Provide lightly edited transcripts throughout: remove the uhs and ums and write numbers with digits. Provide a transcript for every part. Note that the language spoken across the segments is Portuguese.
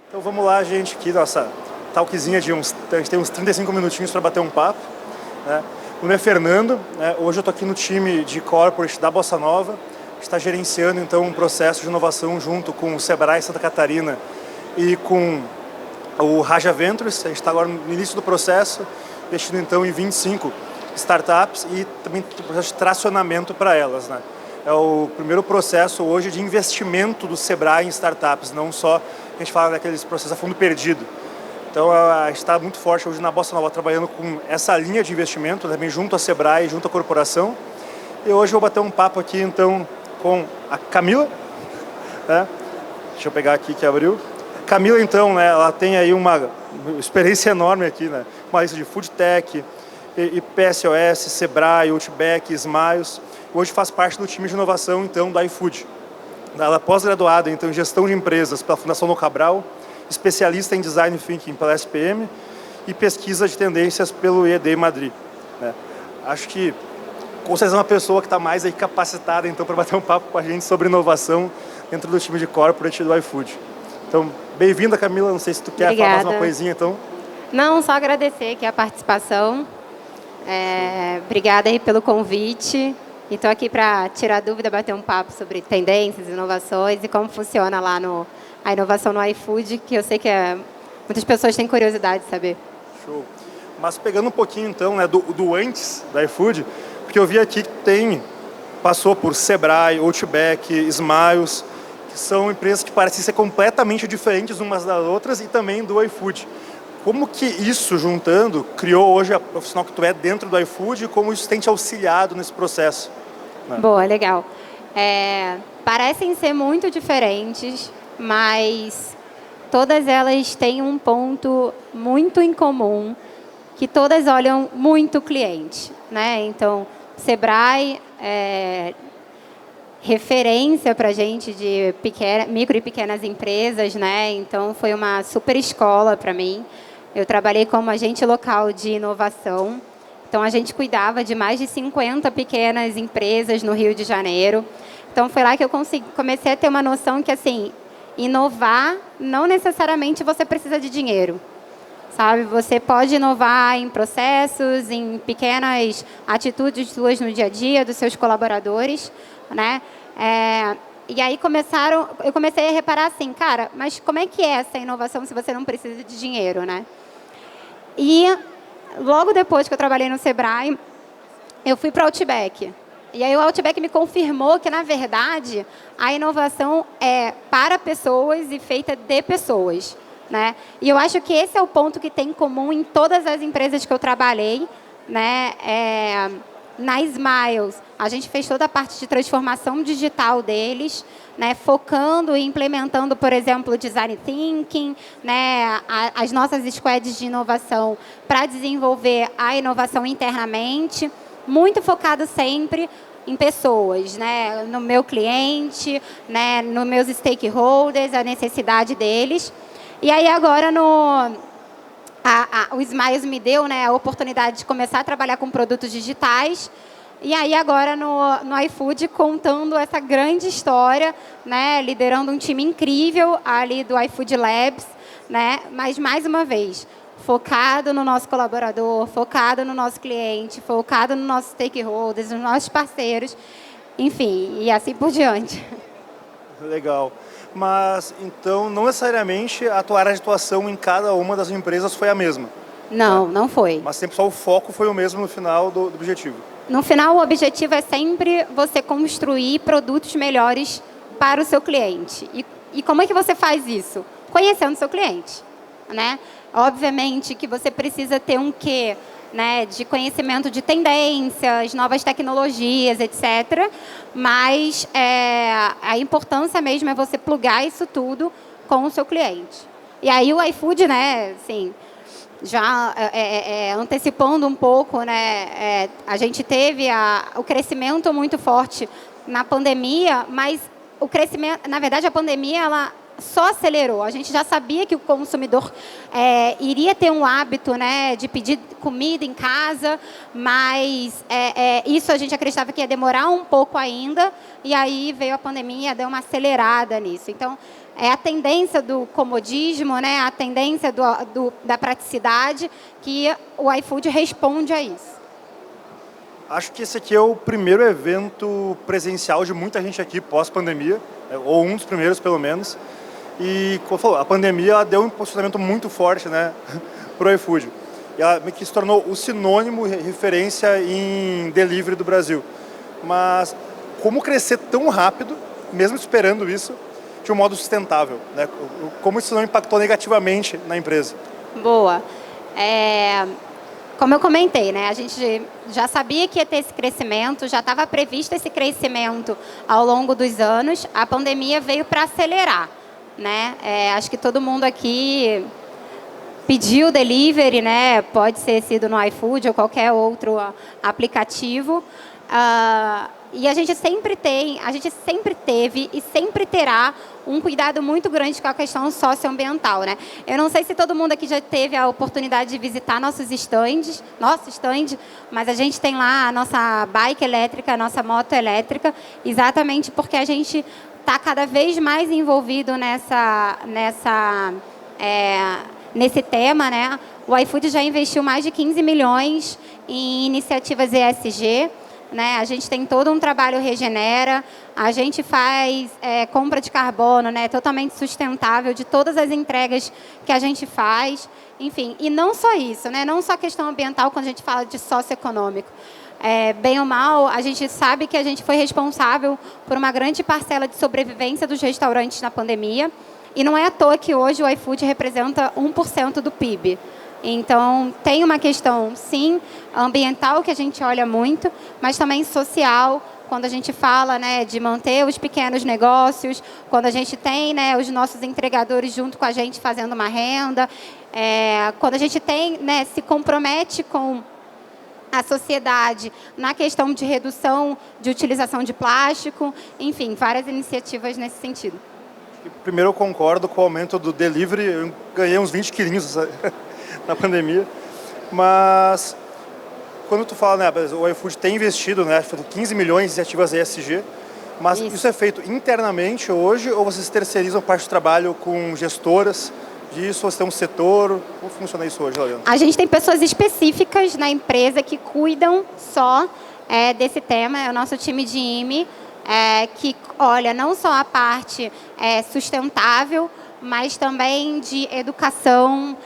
Então vamos lá, gente, aqui nossa talkzinha a gente tem uns 35 minutinhos para bater um papo, né? O meu nome é Fernando, né? Hoje eu estou aqui no time de corporate da Bossa Nova, a gente está gerenciando então um processo de inovação junto com o Sebrae Santa Catarina e com o Raja Ventures. A gente está agora no início do processo, investindo então em 25 startups e também o processo de tracionamento para elas, né? É o primeiro processo hoje de investimento do Sebrae em startups, não só a gente fala daqueles processos a fundo perdido. Então a gente está muito forte hoje na Bossa Nova trabalhando com essa linha de investimento, também junto à Sebrae, junto à corporação. E hoje eu vou bater um papo aqui então com a Camila, né? Deixa eu pegar aqui que abriu. Camila então, né, ela tem aí uma experiência enorme aqui, né? Uma lista de Food Tech, PSOS, Sebrae, Outback, Smiles. Hoje faz parte do time de inovação então da iFood. Ela é pós-graduada então, em gestão de empresas pela Fundação No Cabral, especialista em Design Thinking pela SPM e pesquisa de tendências pelo ED Madrid, né? Acho que com certeza é uma pessoa que está mais aí capacitada então, para bater um papo com a gente sobre inovação dentro do time de corporate do iFood. Então, bem-vinda, Camila. Não sei se tu quer falar mais uma coisinha então. Não, só agradecer aqui a participação. Obrigada aí pelo convite. E estou aqui para tirar dúvida, bater um papo sobre tendências, inovações e como funciona lá a inovação no iFood, que eu sei que muitas pessoas têm curiosidade de saber. Show. Mas pegando um pouquinho então, né, do antes da iFood, porque eu vi aqui que passou por Sebrae, Outback, Smiles, que são empresas que parecem ser completamente diferentes umas das outras e também do iFood. Como que isso, juntando, criou hoje a profissional que tu é dentro do iFood e como isso tem te auxiliado nesse processo? Boa, legal. Parecem ser muito diferentes, mas todas elas têm um ponto muito em comum, que todas olham muito o cliente, né? Então, Sebrae é referência para a gente de micro e pequenas empresas, né? Então, foi uma super escola para mim. Eu trabalhei como agente local de inovação. Então, a gente cuidava de mais de 50 pequenas empresas no Rio de Janeiro. Então, foi lá que eu comecei a ter uma noção que, assim, inovar não necessariamente você precisa de dinheiro, sabe? Você pode inovar em processos, em pequenas atitudes suas no dia a dia, dos seus colaboradores, né? E aí eu comecei a reparar assim, cara, mas como é que é essa inovação se você não precisa de dinheiro, né? E logo depois que eu trabalhei no Sebrae, eu fui para o Outback. E aí o Outback me confirmou que, na verdade, a inovação é para pessoas e feita de pessoas, né? E eu acho que esse é o ponto que tem em comum em todas as empresas que eu trabalhei, né? Na Smiles, a gente fez toda a parte de transformação digital deles, né, focando e implementando, por exemplo, o Design Thinking, né, as nossas squads de inovação para desenvolver a inovação internamente, muito focado sempre em pessoas, né, no meu cliente, né, nos meus stakeholders, a necessidade deles. E aí agora o Smiles me deu, né, a oportunidade de começar a trabalhar com produtos digitais. E aí agora no iFood contando essa grande história, né, liderando um time incrível ali do iFood Labs, né, mas mais uma vez focado no nosso colaborador, focado no nosso cliente, focado nos nossos stakeholders, nos nossos parceiros, enfim, e assim por diante. Legal. Mas, então, não necessariamente a tua área de atuação em cada uma das empresas foi a mesma? Não, não foi. Mas sempre só o foco foi o mesmo no final do objetivo? No final, o objetivo é sempre você construir produtos melhores para o seu cliente. E como é que você faz isso? Conhecendo o seu cliente, né? Obviamente que você precisa ter um quê, né, de conhecimento de tendências, novas tecnologias, etc. Mas a importância mesmo é você plugar isso tudo com o seu cliente. E aí o iFood, né, assim, já antecipando um pouco, né, a gente teve o crescimento muito forte na pandemia, mas o crescimento, na verdade, a pandemia ela só acelerou. A gente já sabia que o consumidor iria ter um hábito, né, de pedir comida em casa, mas isso a gente acreditava que ia demorar um pouco ainda, e aí veio a pandemia, deu uma acelerada nisso. Então, é a tendência do comodismo, né? A tendência da praticidade, que o iFood responde a isso. Acho que esse aqui é o primeiro evento presencial de muita gente aqui pós-pandemia, ou um dos primeiros pelo menos. E, como falou, a pandemia ela deu um posicionamento muito forte, né, para o iFood. E ela meio que se tornou o sinônimo, referência em delivery do Brasil. Mas como crescer tão rápido, mesmo esperando isso, de um modo sustentável, né? Como isso não impactou negativamente na empresa? Boa. Como eu comentei, né, a gente já sabia que ia ter esse crescimento, já estava previsto esse crescimento ao longo dos anos. A pandemia veio para acelerar, né? Acho que todo mundo aqui pediu delivery, né? Pode ser sido no iFood ou qualquer outro aplicativo. E a gente sempre teve e sempre terá um cuidado muito grande com a questão socioambiental, né? Eu não sei se todo mundo aqui já teve a oportunidade de visitar nosso stand, mas a gente tem lá a nossa bike elétrica, a nossa moto elétrica, exatamente porque a gente está cada vez mais envolvido nesse tema, né? O iFood já investiu mais de 15 milhões em iniciativas ESG, né? A gente tem todo um trabalho regenera, a gente faz compra de carbono, né, totalmente sustentável de todas as entregas que a gente faz, enfim. E não só isso, né, não só a questão ambiental quando a gente fala de socioeconômico. Bem ou mal, a gente sabe que a gente foi responsável por uma grande parcela de sobrevivência dos restaurantes na pandemia, e não é à toa que hoje o iFood representa 1% do PIB. Então, tem uma questão, sim, ambiental, que a gente olha muito, mas também social, quando a gente fala, né, de manter os pequenos negócios, quando a gente tem, né, os nossos entregadores junto com a gente fazendo uma renda, quando a gente tem, né, se compromete com a sociedade na questão de redução de utilização de plástico, enfim, várias iniciativas nesse sentido. Primeiro, eu concordo com o aumento do delivery, eu ganhei uns 20 quilinhos na pandemia, mas quando tu fala, né, o iFood tem investido, né, 15 milhões em iniciativas ESG, mas isso é feito internamente hoje ou vocês terceirizam parte do trabalho com gestoras disso, ou você tem um setor? Como funciona isso hoje, Liliana? A gente tem pessoas específicas na empresa que cuidam só desse tema, é o nosso time de IME, que olha não só a parte sustentável, mas também de educação,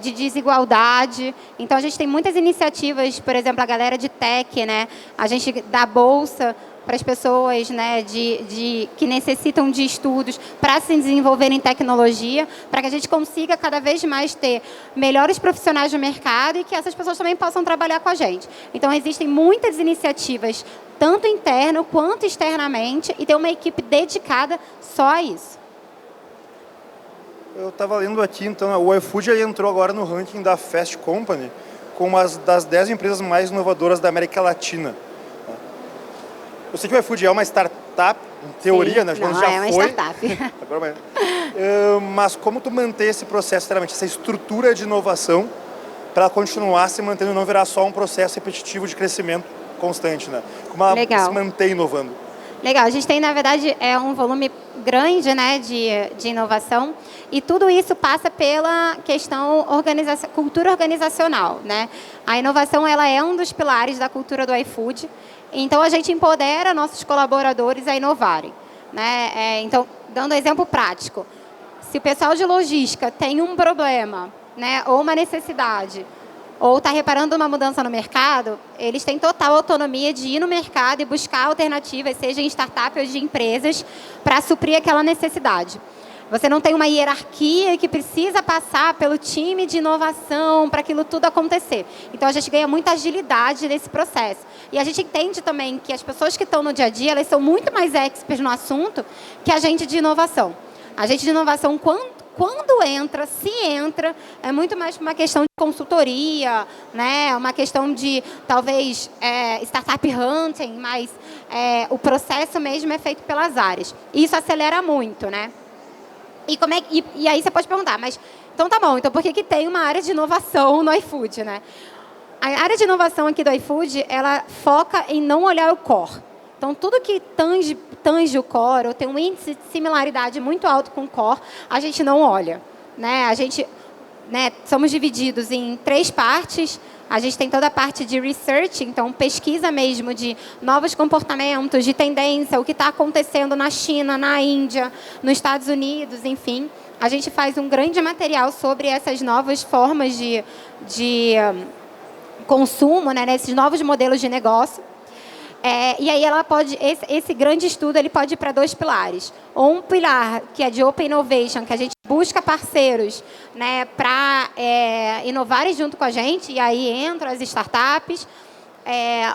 de desigualdade. Então, a gente tem muitas iniciativas, por exemplo, a galera de tech, né? A gente dá bolsa para as pessoas, né, que necessitam de estudos para se desenvolverem em tecnologia, para que a gente consiga cada vez mais ter melhores profissionais do mercado e que essas pessoas também possam trabalhar com a gente. Então, existem muitas iniciativas, tanto interno quanto externamente, e tem uma equipe dedicada só a isso. Eu estava lendo aqui, então, o iFood ele entrou agora no ranking da Fast Company como uma das 10 empresas mais inovadoras da América Latina. Eu sei que o iFood é uma startup, em teoria, sim, né? Não, já é uma foi. startup. Mas como tu manter esse processo, essa estrutura de inovação, para ela continuar se mantendo e não virar só um processo repetitivo de crescimento constante, né? Como ela se mantém inovando? Legal, a gente tem, na verdade, um volume grande, né, de inovação, e tudo isso passa pela questão cultura organizacional, né? A inovação ela é um dos pilares da cultura do iFood, então a gente empodera nossos colaboradores a inovarem, né? Então, dando um exemplo prático, se o pessoal de logística tem um problema, né, ou uma necessidade, ou está reparando uma mudança no mercado, eles têm total autonomia de ir no mercado e buscar alternativas, seja em startup ou de empresas, para suprir aquela necessidade. Você não tem uma hierarquia que precisa passar pelo time de inovação para aquilo tudo acontecer. Então, a gente ganha muita agilidade nesse processo. E a gente entende também que as pessoas que estão no dia a dia, elas são muito mais experts no assunto que a gente de inovação. A gente de inovação, quando entra, se entra, é muito mais uma questão de consultoria, né? Uma questão de, talvez, startup hunting, mas o processo mesmo é feito pelas áreas. E isso acelera muito, né? E aí você pode perguntar, mas então tá bom, então por que tem uma área de inovação no iFood, né? A área de inovação aqui do iFood, ela foca em não olhar o core. Então, tudo que tange tange o core ou tem um índice de similaridade muito alto com o core, a gente não olha, né? A gente, né, somos divididos em 3 partes. A gente tem toda a parte de research, então pesquisa mesmo de novos comportamentos, de tendência, o que está acontecendo na China, na Índia, nos Estados Unidos, enfim. A gente faz um grande material sobre essas novas formas de consumo, né, esses novos modelos de negócio. E aí ela pode, esse grande estudo ele pode ir para 2 pilares. Ou um pilar que é de Open Innovation, que a gente busca parceiros, né, para inovarem junto com a gente, e aí entram as startups.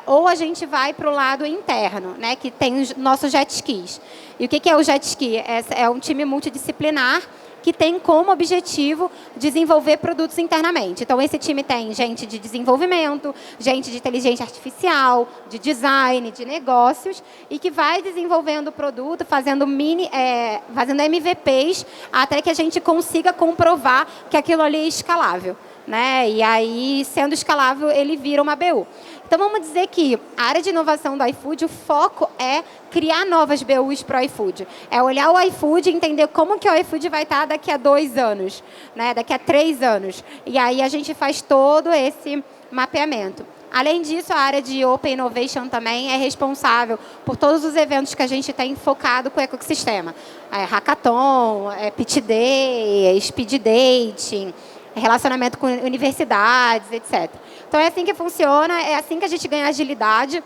Ou a gente vai para o lado interno, né, que tem os nossos jet skis. E o que é o jet ski? É um time multidisciplinar que tem como objetivo desenvolver produtos internamente. Então, esse time tem gente de desenvolvimento, gente de inteligência artificial, de design, de negócios, e que vai desenvolvendo o produto, fazendo MVPs, até que a gente consiga comprovar que aquilo ali é escalável, né? E aí, sendo escalável, ele vira uma BU. Então, vamos dizer que a área de inovação do iFood, o foco é criar novas BUs para o iFood. É olhar o iFood e entender como que o iFood vai estar daqui a 2 anos, né? Daqui a 3 anos. E aí a gente faz todo esse mapeamento. Além disso, a área de Open Innovation também é responsável por todos os eventos que a gente tem focado com o ecossistema. Hackathon, Pitch Day, Speed Dating, relacionamento com universidades, etc. Então, é assim que funciona, é assim que a gente ganha agilidade,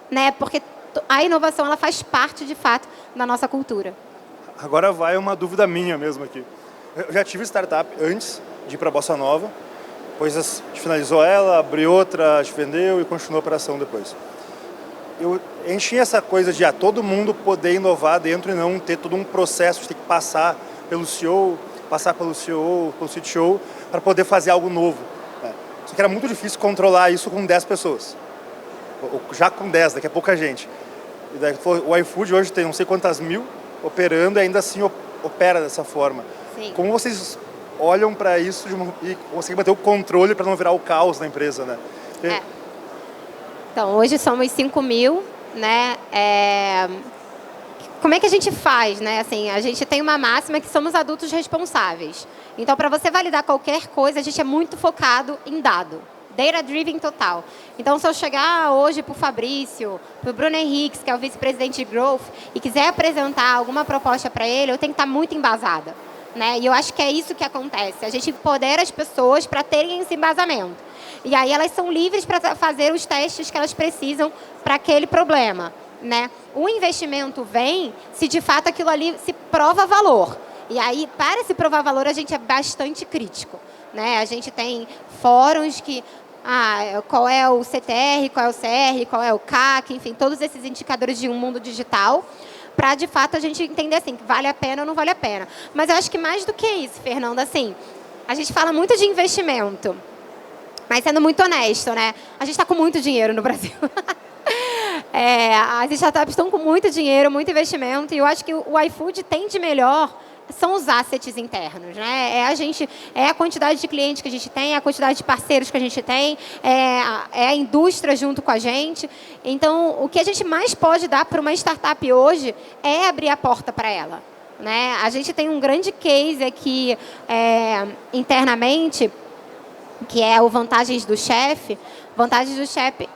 né? Porque a inovação ela faz parte, de fato, da nossa cultura. Agora vai uma dúvida minha mesmo aqui. Eu já tive startup antes de ir para a Bossa Nova, depois a gente finalizou ela, abriu outra, a gente vendeu e continuou a operação depois. A gente tinha essa coisa de todo mundo poder inovar dentro e não ter todo um processo de ter que passar pelo CEO, passar pelo CEO, pelo CTO, para poder fazer algo novo. Só que era muito difícil controlar isso com 10 pessoas. Já com 10, daqui a pouca gente. E daí, o iFood hoje tem não sei quantas mil operando e ainda assim opera dessa forma. Sim. Como vocês olham para isso e conseguem manter o controle para não virar o caos na empresa, né? Então, hoje somos 5.000, né? Como é que a gente faz, né? Assim, a gente tem uma máxima que somos adultos responsáveis. Então, para você validar qualquer coisa, a gente é muito focado em dado. Data-driven total. Então, se eu chegar hoje para o Fabrício, para o Bruno Henriques, que é o vice-presidente de Growth, e quiser apresentar alguma proposta para ele, eu tenho que estar muito embasada, né? E eu acho que é isso que acontece. A gente empodera as pessoas para terem esse embasamento. E aí elas são livres para fazer os testes que elas precisam para aquele problema, né? O investimento vem se de fato aquilo ali se prova valor. E aí, para se provar valor, a gente é bastante crítico, né? A gente tem fóruns que... qual é o CTR, qual é o CR, qual é o CAC, enfim, todos esses indicadores de um mundo digital, para, de fato, a gente entender assim, que vale a pena ou não vale a pena. Mas eu acho que mais do que isso, Fernanda, assim, a gente fala muito de investimento, mas sendo muito honesto, né? A gente está com muito dinheiro no Brasil. As startups estão com muito dinheiro, muito investimento, e eu acho que o iFood tem de melhor são os assets internos, né? É a quantidade de clientes que a gente tem, é a quantidade de parceiros que a gente tem, é a indústria junto com a gente. Então, o que a gente mais pode dar para uma startup hoje é abrir a porta para ela, né? A gente tem um grande case aqui internamente, que é o Vantagens do Chefe. Vantagens do Chefe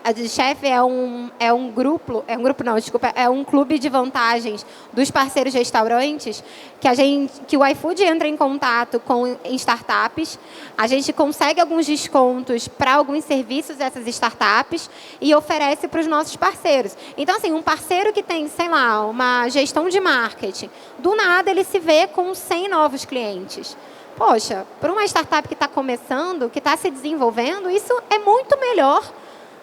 é um grupo não, desculpa, é um clube de vantagens dos parceiros restaurantes que o iFood entra em contato com startups, a gente consegue alguns descontos para alguns serviços dessas startups e oferece para os nossos parceiros. Então, assim, um parceiro que tem, sei lá, uma gestão de marketing, do nada ele se vê com 100 novos clientes. Poxa, para uma startup que está começando, que está se desenvolvendo, isso é muito melhor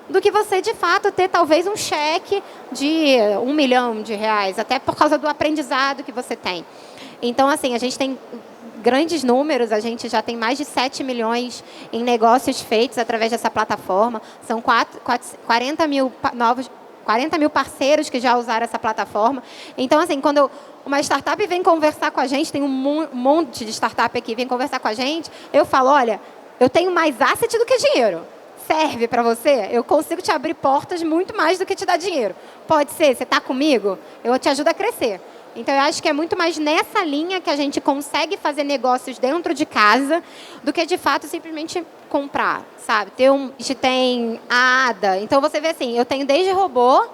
do que você, de fato, ter talvez um cheque de R$1 milhão, até por causa do aprendizado que você tem. Então, assim, a gente tem grandes números, a gente já tem mais de 7 milhões em negócios feitos através dessa plataforma. São 40 mil parceiros que já usaram essa plataforma. Então, assim, quando uma startup vem conversar com a gente, tem um monte de startup aqui, vem conversar com a gente, eu falo, olha, eu tenho mais asset do que dinheiro. serve para você? Eu consigo te abrir portas muito mais do que te dar dinheiro. Pode ser, você está comigo? Eu te ajudo a crescer. Então, eu acho que é muito mais nessa linha que a gente consegue fazer negócios dentro de casa do que, de fato, simplesmente comprar, sabe? A gente tem a ADA. Então, você vê assim, eu tenho desde robô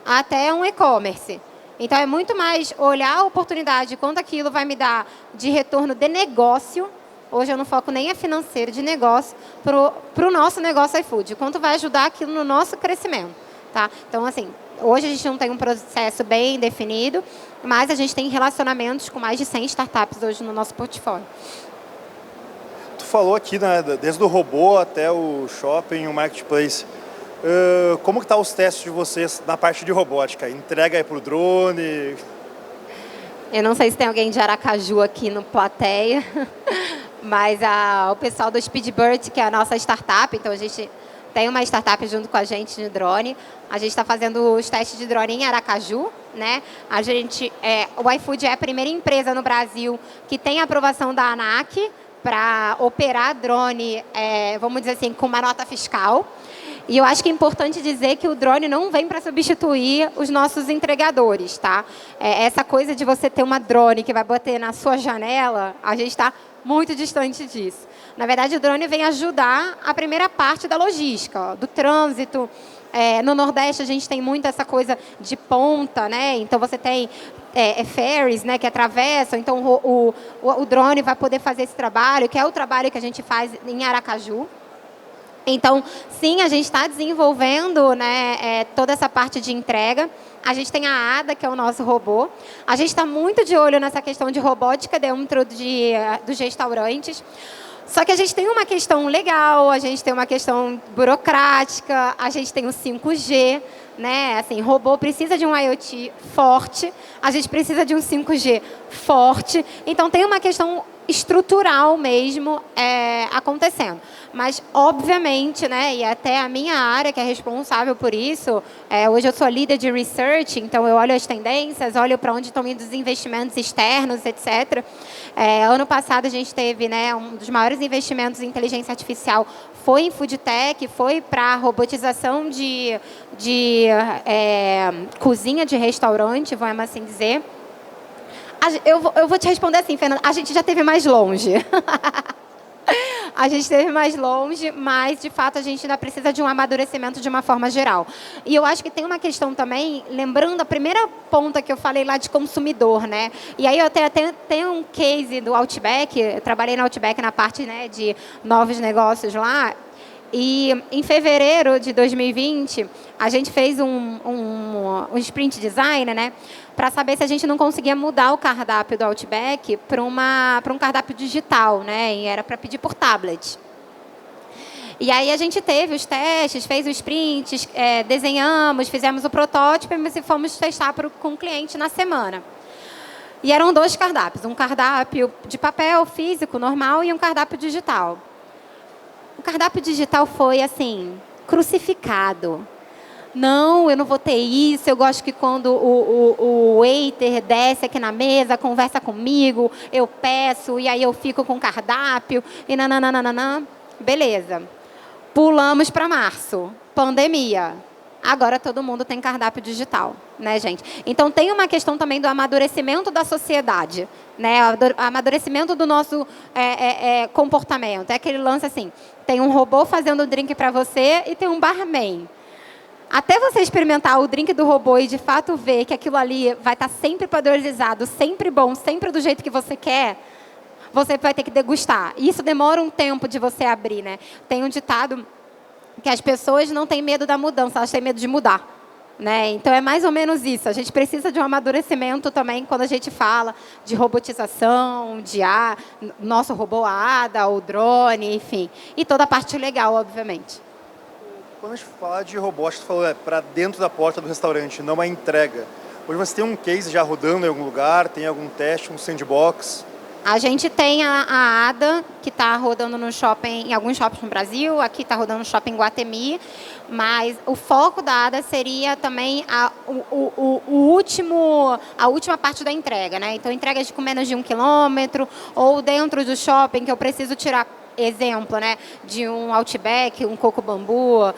até um e-commerce. Então, é muito mais olhar a oportunidade, quanto aquilo vai me dar de retorno de negócio. Hoje eu não foco nem a financeiro, de negócio, para o nosso negócio iFood. Quanto vai ajudar aquilo no nosso crescimento, tá? Então, assim, hoje a gente não tem um processo bem definido, mas a gente tem relacionamentos com mais de 100 startups hoje no nosso portfólio. Tu falou aqui, né, desde o robô até o shopping, o marketplace. Como que tá os testes de vocês na parte de robótica? Entrega aí pro drone? Eu não sei se tem alguém de Aracaju aqui no plateia, mas o pessoal do Speedbird, que é a nossa startup, então a gente tem uma startup junto com a gente de drone. A gente está fazendo os testes de drone em Aracaju, né? O iFood é a primeira empresa no Brasil que tem a aprovação da ANAC para operar drone, vamos dizer assim, com uma nota fiscal. E eu acho que é importante dizer que o drone não vem para substituir os nossos entregadores, tá? Essa coisa de você ter uma drone que vai bater na sua janela, a gente está muito distante disso. Na verdade, o drone vem ajudar a primeira parte da logística, do trânsito. No Nordeste, a gente tem muito essa coisa de ponta, né? Então, você tem ferries, né, que atravessam. Então, o drone vai poder fazer esse trabalho, que é o trabalho que a gente faz em Aracaju. Então, sim, a gente está desenvolvendo, né, toda essa parte de entrega. A gente tem a ADA, que é o nosso robô. A gente está muito de olho nessa questão de robótica dentro dos restaurantes. Só que a gente tem uma questão legal, a gente tem uma questão burocrática, a gente tem o 5G, né? Assim, robô precisa de um IoT forte, a gente precisa de um 5G forte. Então, tem uma questão estrutural mesmo acontecendo. Mas, obviamente, né, e até a minha área que é responsável por isso, hoje eu sou líder de research, então eu olho as tendências, olho para onde estão indo os investimentos externos, etc. Ano passado a gente teve, né, um dos maiores investimentos em inteligência artificial foi em food tech, foi para a robotização de cozinha de restaurante, vamos assim dizer. Eu vou te responder assim, Fernanda, a gente já esteve mais longe. A gente esteve mais longe, mas, de fato, a gente ainda precisa de um amadurecimento de uma forma geral. E eu acho que tem uma questão também, lembrando a primeira ponta que eu falei lá de consumidor, né? E aí eu até tenho um case do Outback, eu trabalhei no Outback na parte, né, de novos negócios lá. E em fevereiro de 2020, a gente fez um sprint design, né, para saber se a gente não conseguia mudar o cardápio do Outback para um cardápio digital, né, e era para pedir por tablet. E aí a gente teve os testes, fez os sprints, desenhamos, fizemos o protótipo e fomos testar com o cliente na semana. E eram 2 cardápios, um cardápio de papel físico normal e um cardápio digital. O cardápio digital foi, assim, crucificado. Não, eu não vou ter isso, eu gosto que quando o waiter desce aqui na mesa, conversa comigo, eu peço, e aí eu fico com o cardápio, e nananana. Beleza. Pulamos para março, pandemia. Agora todo mundo tem cardápio digital, né, gente? Então, tem uma questão também do amadurecimento da sociedade, né? O amadurecimento do nosso comportamento. É aquele lance assim, tem um robô fazendo o drink para você e tem um barman. Até você experimentar o drink do robô e, de fato, ver que aquilo ali vai estar sempre padronizado, sempre bom, sempre do jeito que você quer, você vai ter que degustar. E isso demora um tempo de você abrir, né? Tem um ditado que as pessoas não têm medo da mudança, elas têm medo de mudar, né? Então, é mais ou menos isso. A gente precisa de um amadurecimento também quando a gente fala de robotização, de nosso robô ADA, o drone, enfim. E toda a parte legal, obviamente. Quando a gente fala de robótica, você falou para dentro da porta do restaurante, não a entrega. Hoje você tem um case já rodando em algum lugar, tem algum teste, um sandbox? A gente tem a ADA, que está rodando no shopping, em alguns shoppings no Brasil, aqui está rodando no shopping Guatemi, mas o foco da ADA seria também a última parte da entrega, né? Então, entregas com menos de 1 quilômetro, ou dentro do shopping, que eu preciso tirar exemplo, né, de um Outback, um Coco Bambu,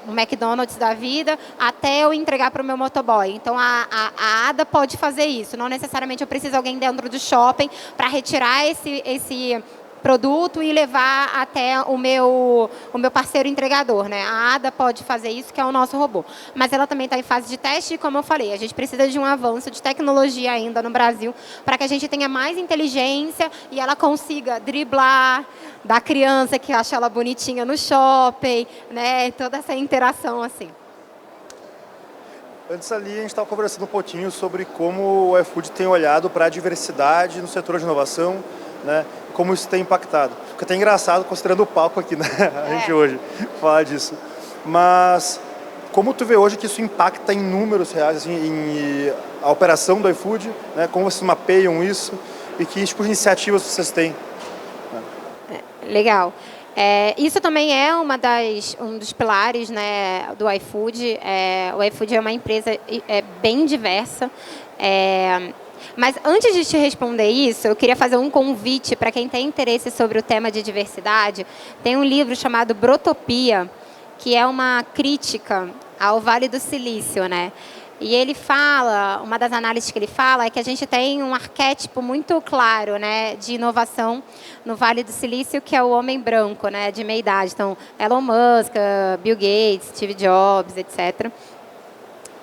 um McDonald's da vida, até eu entregar para o meu motoboy. Então, a ADA pode fazer isso. Não necessariamente eu preciso de alguém dentro do shopping para retirar esse produto e levar até o meu parceiro entregador, né? A ADA pode fazer isso, que é o nosso robô. Mas ela também está em fase de teste e, como eu falei, a gente precisa de um avanço de tecnologia ainda no Brasil para que a gente tenha mais inteligência e ela consiga driblar da criança que acha ela bonitinha no shopping, né? Toda essa interação assim. Antes ali a gente estava conversando um pouquinho sobre como o iFood tem olhado para a diversidade no setor de inovação, né? Como isso tem impactado. Fica até engraçado considerando o palco aqui, né? A gente hoje falar disso. Mas como tu vê hoje que isso impacta em números reais, assim, em a operação do iFood, né? Como vocês mapeiam isso e que tipo de iniciativas vocês têm? Legal. Isso também é um dos pilares, né, do iFood. O iFood é uma empresa bem diversa. Mas antes de te responder isso, eu queria fazer um convite para quem tem interesse sobre o tema de diversidade. Tem um livro chamado Brotopia, que é uma crítica ao Vale do Silício, né? E ele fala, uma das análises que ele fala é que a gente tem um arquétipo muito claro, né, de inovação no Vale do Silício, que é o homem branco, né, de meia idade. Então, Elon Musk, Bill Gates, Steve Jobs, etc.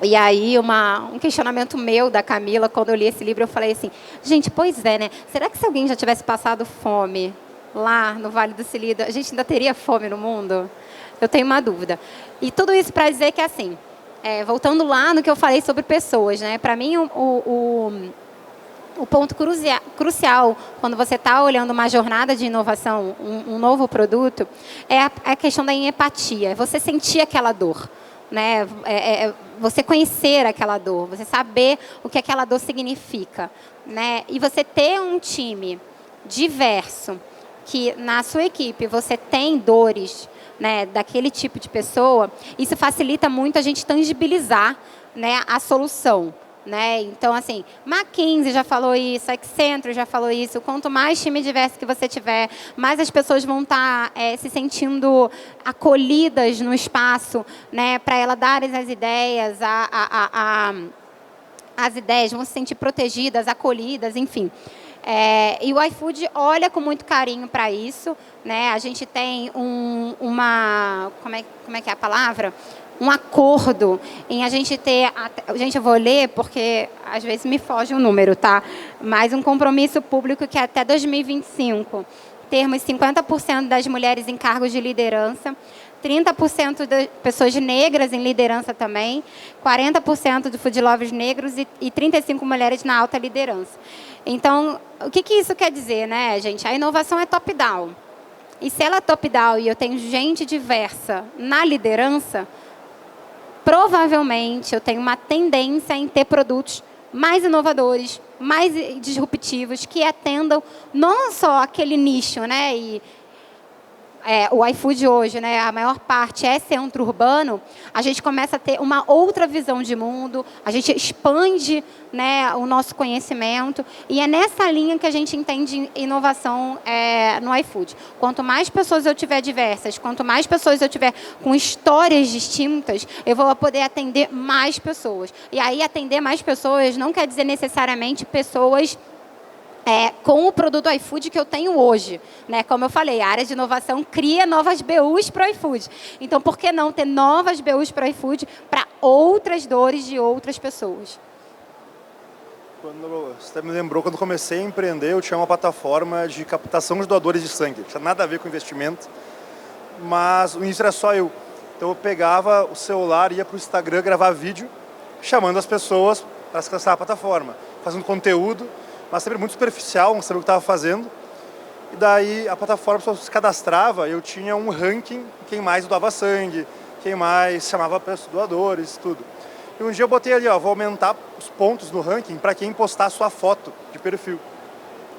E aí, um questionamento meu, da Camila, quando eu li esse livro, eu falei assim, gente, pois é, né? Será que se alguém já tivesse passado fome lá no Vale do Silício, a gente ainda teria fome no mundo? Eu tenho uma dúvida. E tudo isso para dizer que, assim, voltando lá no que eu falei sobre pessoas, né? Para mim, o ponto crucial quando você está olhando uma jornada de inovação, um novo produto, é a questão da empatia, é você sentir aquela dor. Né? Você conhecer aquela dor, você saber o que aquela dor significa, né? E você ter um time diverso, que na sua equipe você tem dores, né, daquele tipo de pessoa, isso facilita muito a gente tangibilizar, né, a solução. Né? Então, assim, McKinsey já falou isso, Accenture já falou isso. Quanto mais time diverso que você tiver, mais as pessoas vão estar se sentindo acolhidas no espaço, né? Para elas darem as ideias, as ideias vão se sentir protegidas, acolhidas, enfim. E o iFood olha com muito carinho para isso, né? A gente tem como é que é a palavra? Um acordo em a gente ter, gente, eu vou ler porque às vezes me foge um número, tá? Mas um compromisso público que até 2025 termos 50% das mulheres em cargos de liderança, 30% de pessoas negras em liderança também, 40% de food lovers negros e 35 mulheres na alta liderança. Então, o que isso quer dizer, né, gente? A inovação é top-down. E se ela é top-down e eu tenho gente diversa na liderança, provavelmente eu tenho uma tendência em ter produtos mais inovadores, mais disruptivos, que atendam não só aquele nicho, né? E o iFood hoje, né, a maior parte é centro urbano, a gente começa a ter uma outra visão de mundo, a gente expande, né, o nosso conhecimento, e é nessa linha que a gente entende inovação no iFood. Quanto mais pessoas eu tiver diversas, quanto mais pessoas eu tiver com histórias distintas, eu vou poder atender mais pessoas. E aí, atender mais pessoas não quer dizer necessariamente pessoas com o produto iFood que eu tenho hoje. Né? Como eu falei, a área de inovação cria novas BUs para o iFood. Então, por que não ter novas BUs para o iFood para outras dores de outras pessoas? Você me lembrou, quando comecei a empreender, eu tinha uma plataforma de captação de doadores de sangue. Não tinha nada a ver com investimento, mas o início era só eu. Então, eu pegava o celular, ia para o Instagram gravar vídeo, chamando as pessoas para se cadastrar na plataforma, fazendo conteúdo, mas sempre muito superficial, não sabia o que estava fazendo. E daí a plataforma só se cadastrava, eu tinha um ranking, quem mais doava sangue, quem mais chamava doadores, tudo. E um dia eu botei ali, vou aumentar os pontos no ranking para quem postar a sua foto de perfil.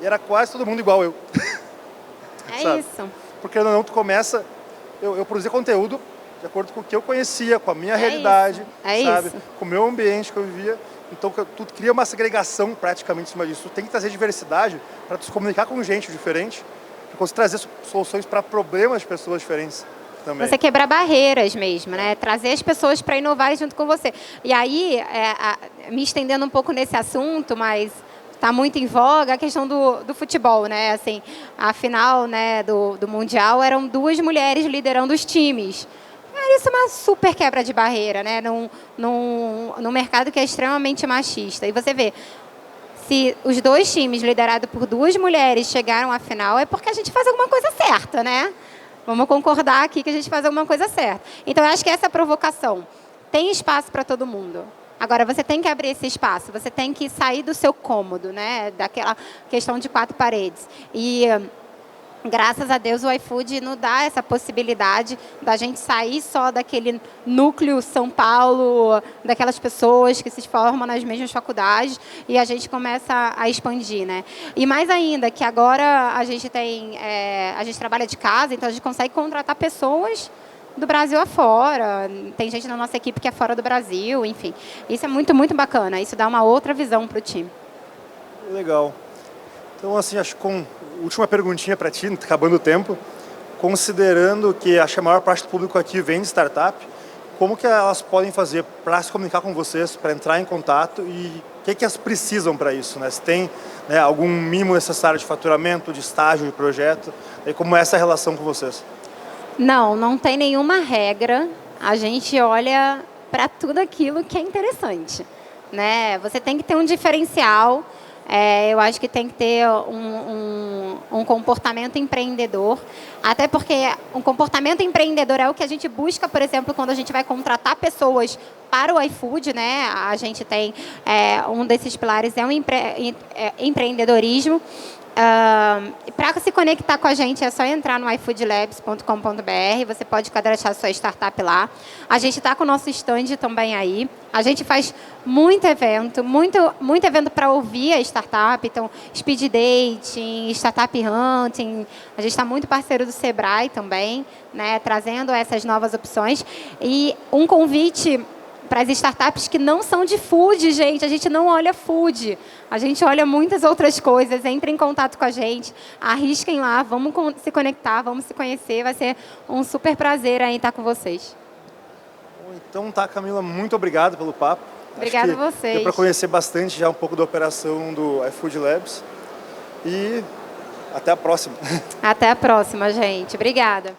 E era quase todo mundo igual eu. Isso. Porque não, tu começa... Eu produzia conteúdo de acordo com o que eu conhecia, com a minha realidade, sabe? Isso. Com o meu ambiente que eu vivia. Então, tu cria uma segregação praticamente em cima disso. Tu tem que trazer diversidade para tu se comunicar com gente diferente, para conseguir trazer soluções para problemas de pessoas diferentes também. Você quebrar barreiras mesmo, né? Trazer as pessoas para inovarem junto com você. E aí, me estendendo um pouco nesse assunto, mas está muito em voga a questão do futebol, né? Assim, a final, né, do Mundial eram 2 mulheres liderando os times. Isso é uma super quebra de barreira, né? Num mercado que é extremamente machista. E você vê, se os 2 times liderados por 2 mulheres chegaram à final, é porque a gente faz alguma coisa certa, né? Vamos concordar aqui que a gente faz alguma coisa certa. Então, eu acho que essa provocação tem espaço para todo mundo. Agora, você tem que abrir esse espaço, você tem que sair do seu cômodo, né? Daquela questão de 4 paredes. E graças a Deus o iFood nos dá essa possibilidade da gente sair só daquele núcleo São Paulo, daquelas pessoas que se formam nas mesmas faculdades e a gente começa a expandir, né? E mais ainda, que agora a gente tem, a gente trabalha de casa, então a gente consegue contratar pessoas do Brasil afora. Tem gente na nossa equipe que é fora do Brasil, enfim. Isso é muito, muito bacana. Isso dá uma outra visão para o time. Legal. Então, assim, acho que última perguntinha para ti, acabando o tempo. Considerando que acho que a maior parte do público aqui vem de startup, como que elas podem fazer para se comunicar com vocês, para entrar em contato e o que elas precisam para isso, né? Se tem, né, algum mínimo necessário de faturamento, de estágio, de projeto, e como é essa relação com vocês? Não tem nenhuma regra. A gente olha para tudo aquilo que é interessante, né? Você tem que ter um diferencial. Eu acho que tem que ter um comportamento empreendedor, até porque um comportamento empreendedor é o que a gente busca, por exemplo, quando a gente vai contratar pessoas para o iFood, né? A gente tem um desses pilares é o empreendedorismo. Para se conectar com a gente é só entrar no ifoodlabs.com.br. Você pode cadastrar sua startup lá. A gente está com o nosso stand também aí. A gente faz muito evento para ouvir a startup. Então, speed dating, startup hunting. A gente está muito parceiro do Sebrae também, né, trazendo essas novas opções. E um convite para as startups que não são de food, gente. A gente não olha food. A gente olha muitas outras coisas. Entrem em contato com a gente. Arrisquem lá. Vamos se conectar, vamos se conhecer. Vai ser um super prazer aí estar com vocês. Então tá, Camila, muito obrigado pelo papo. Obrigada a vocês. Deu para conhecer bastante já um pouco da operação do iFood Labs. E até a próxima. Até a próxima, gente. Obrigada.